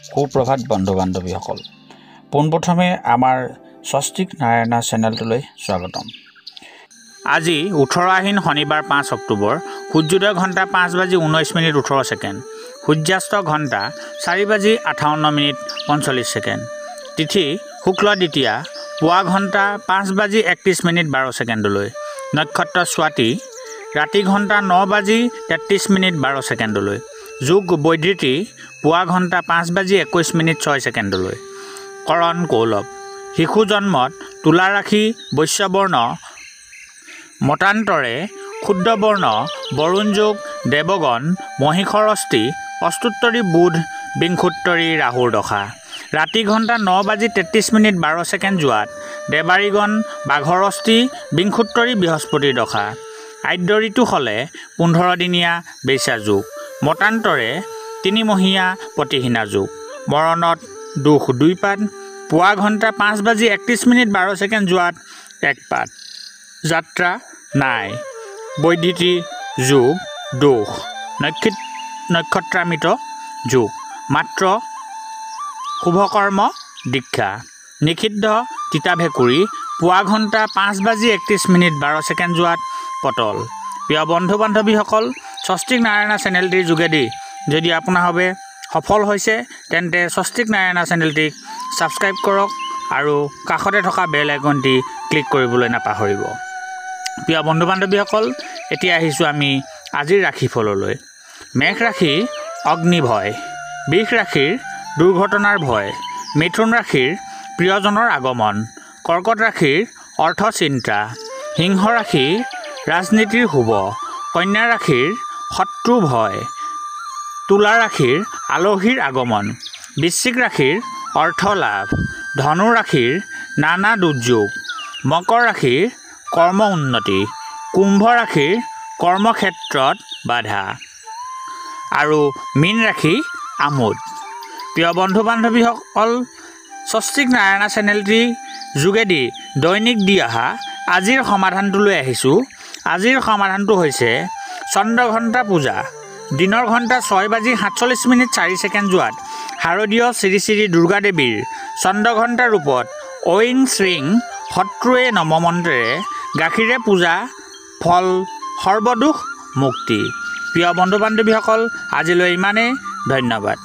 সুপ্ৰভাত বন্ধু বান্ধৱীসকল পোনপ্ৰথমে আমাৰ স্বস্তিক নাৰায়ণা চেনেলটোলৈ স্বাগতম। আজি 18 আহিন শনিবাৰ 5 অক্টোবৰ সূৰ্যোদয় ঘণ্টা 5:19:18 সূৰ্যাস্ত ঘণ্টা 4:58:45 তিথি শুক্ল দ্বিতীয়া পুৱা ঘণ্টা 5:31:12 নক্ষত্ৰ স্বাতি ৰাতি ঘণ্টা 9:33:12 যোগ বৈধৃতি পুৱা ঘণ্টা 5:21:06 কৰণ কৌলভ শিশু জন্মত তুলা ৰাশি বৈশ্যবৰ্ণ মতান্তৰে ক্ষুদ্ৰবৰ্ণ বৰুণ যোগ দেৱগণ মহিষৰ অস্থি অস্তুত্তৰী বুধ বিংশোত্তৰী ৰাহুৰ দশা ৰাতি ঘণ্টা 9:33:12 যোৱাত দেৱাৰীগণ বাঘৰ অস্থি বিংশোত্তৰী বৃহস্পতিৰ দশা আদ্য ঋতু হ'লে 15 দিনীয়া বেচা যোগ মতান্তৰে 3 মহীয়া প্ৰতিহীনা যোগ মৰণত দুখ 2 পাত পুৱা ঘণ্টা 5:31:12 যোৱাত 1 পাত যাত্ৰা নাই বৈদ্যুতি যোগ দোষ নক্ষত্ৰামিত যোগ মাত্ৰ শুভকৰ্ম দীক্ষা নিষিদ্ধ তিতা ভেকুৰী পুৱা ঘণ্টা 5:31:12 যোৱাত পটল। প্ৰিয় বন্ধু বান্ধৱীসকল স্বস্তিক নাৰায়ণা চেনেলটিৰ যোগেদি যদি আপোনাৰভাৱে সফল হৈছে তেন্তে স্বস্তিক নাৰায়ণা চেনেলটিক ছাবস্ক্ৰাইব কৰক আৰু কাষতে থকা বেল আইকনটি ক্লিক কৰিবলৈ নাপাহৰিব। প্ৰিয় বন্ধু বান্ধৱীসকল এতিয়া আহিছোঁ আমি আজিৰ ৰাশিফললৈ। মেঘ ৰাশিৰ অগ্নি ভয়, বৃষ ৰাশিৰ দুৰ্ঘটনাৰ ভয়, মিথুন ৰাশিৰ প্ৰিয়জনৰ আগমন, কৰ্কট ৰাশিৰ অৰ্থ চিন্তা, সিংহ ৰাশিৰ ৰাজনীতিৰ শুভ, কন্যা ৰাশিৰ শত্ৰু ভয়, তুলা ৰাশিৰ আলহীৰ আগমন, বৃশ্চিক ৰাশিৰ অৰ্থ লাভ, ধনু ৰাশিৰ নানা দুৰ্যোগ, মকৰ ৰাশিৰ কৰ্ম উন্নতি, কুম্ভ ৰাশিৰ কৰ্মক্ষেত্ৰত বাধা আৰু মীন ৰাশি আমোদ। প্ৰিয় বন্ধু বান্ধৱীসকল স্বস্তিক নাৰায়ণা চেনেলটিৰ যোগেদি দৈনিক দি অহা আজিৰ সমাধানটোলৈ আহিছোঁ। আজিৰ সমাধানটো হৈছে চন্দ্ৰঘণ্টা পূজা দিনৰ ঘণ্টা 6:47:04 যোৱাত শাৰদীয় শ্ৰী শ্ৰী দুৰ্গা দেৱীৰ চন্দ্ৰঘণ্টা ৰূপত ঐং শ্ৰীং শত্ৰুৱে নমমন্ত্ৰেৰে গাখীৰে পূজা ফল সৰ্বদোষ মুক্তি। প্ৰিয় বন্ধু বান্ধৱীসকল আজিলৈ ইমানেই, ধন্যবাদ।